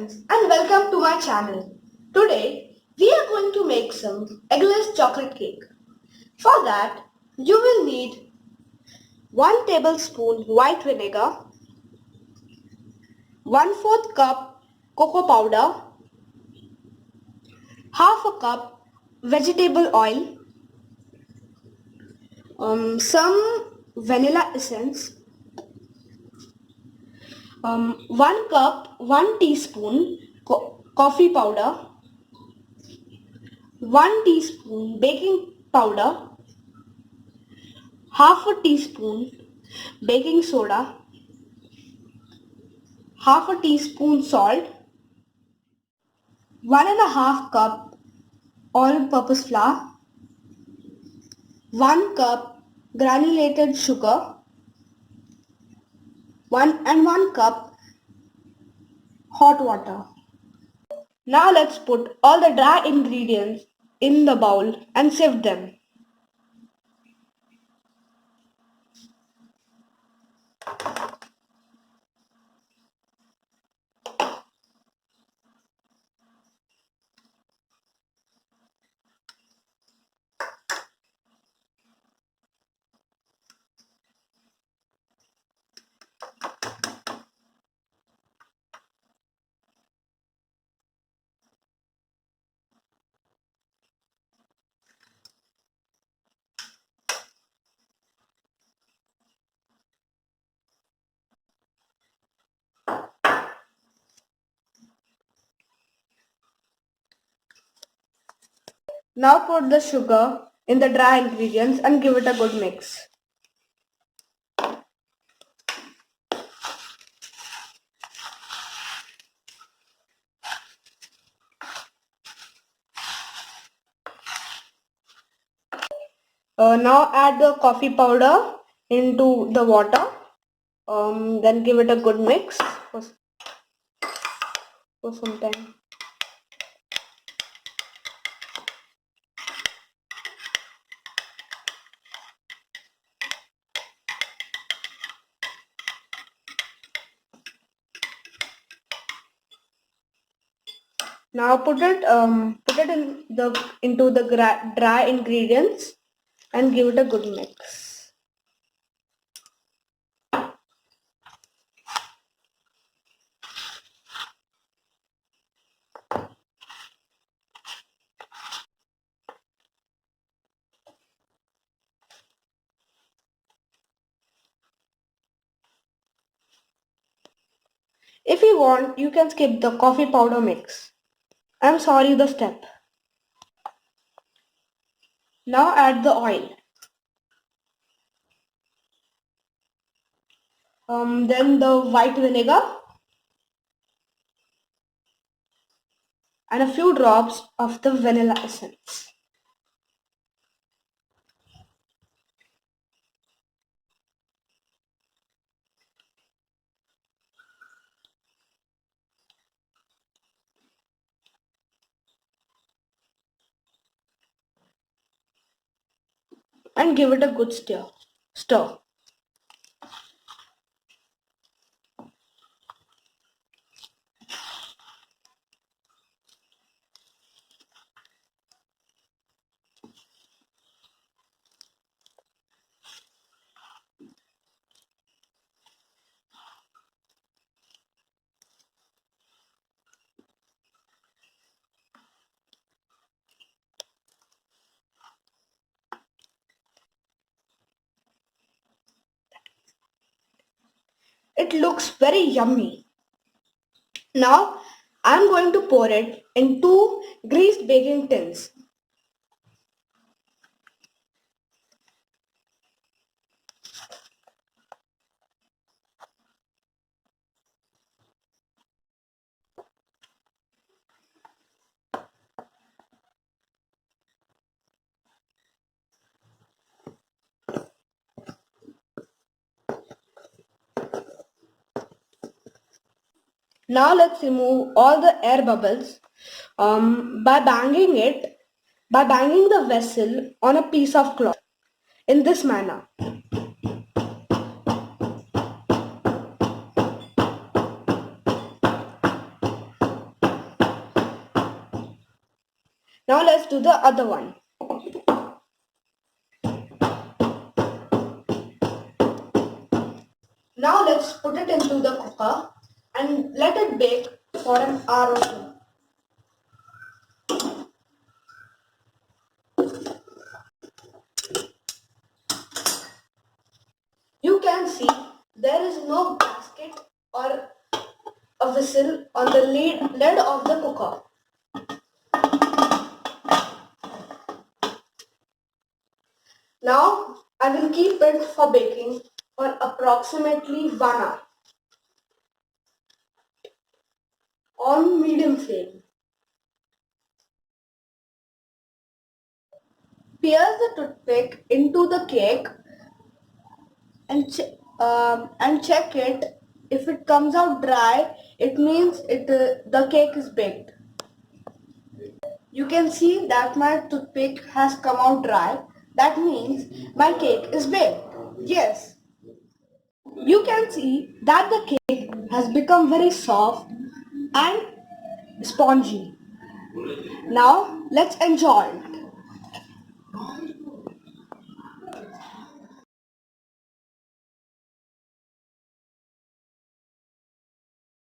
friends and welcome to my channel. Today we are going to make some eggless chocolate cake. For that you will need 1 tablespoon white vinegar, 1/4 cup cocoa powder, half a cup vegetable oil, some vanilla essence, 1 cup 1 teaspoon coffee powder, 1 teaspoon baking powder, half a teaspoon baking soda, half a teaspoon salt, 1.5 cup all-purpose flour, 1 cup granulated sugar, 1 cup hot water. Now let's put all the dry ingredients in the bowl and sieve them. Now put the sugar in the dry ingredients and give it a good mix. Now add the coffee powder into the water. Then give it a good mix for some time. Now put it into the dry ingredients and give it a good mix. If you want, you can skip the coffee powder mix. I'm sorry, the step. Now add the oil. Then the white vinegar and a few drops of the vanilla essence. And give it a good stir. It looks very yummy. Now I'm going to pour it in 2 greased baking tins. Now let's remove all the air bubbles by banging the vessel on a piece of cloth in this manner. Now let's do the other one. Now let's put it into the cooker and let it bake for an hour or two. You can see there is no gasket or a whistle on the lid of the cooker. Now I will keep it for baking for approximately 1 hour on medium flame. Pierce the toothpick into the cake and check it. If it comes out dry, it means the cake is baked. You can see that my toothpick has come out dry. That means my cake is baked. Yes. You can see that the cake has become very soft and spongy. Now let's enjoy it.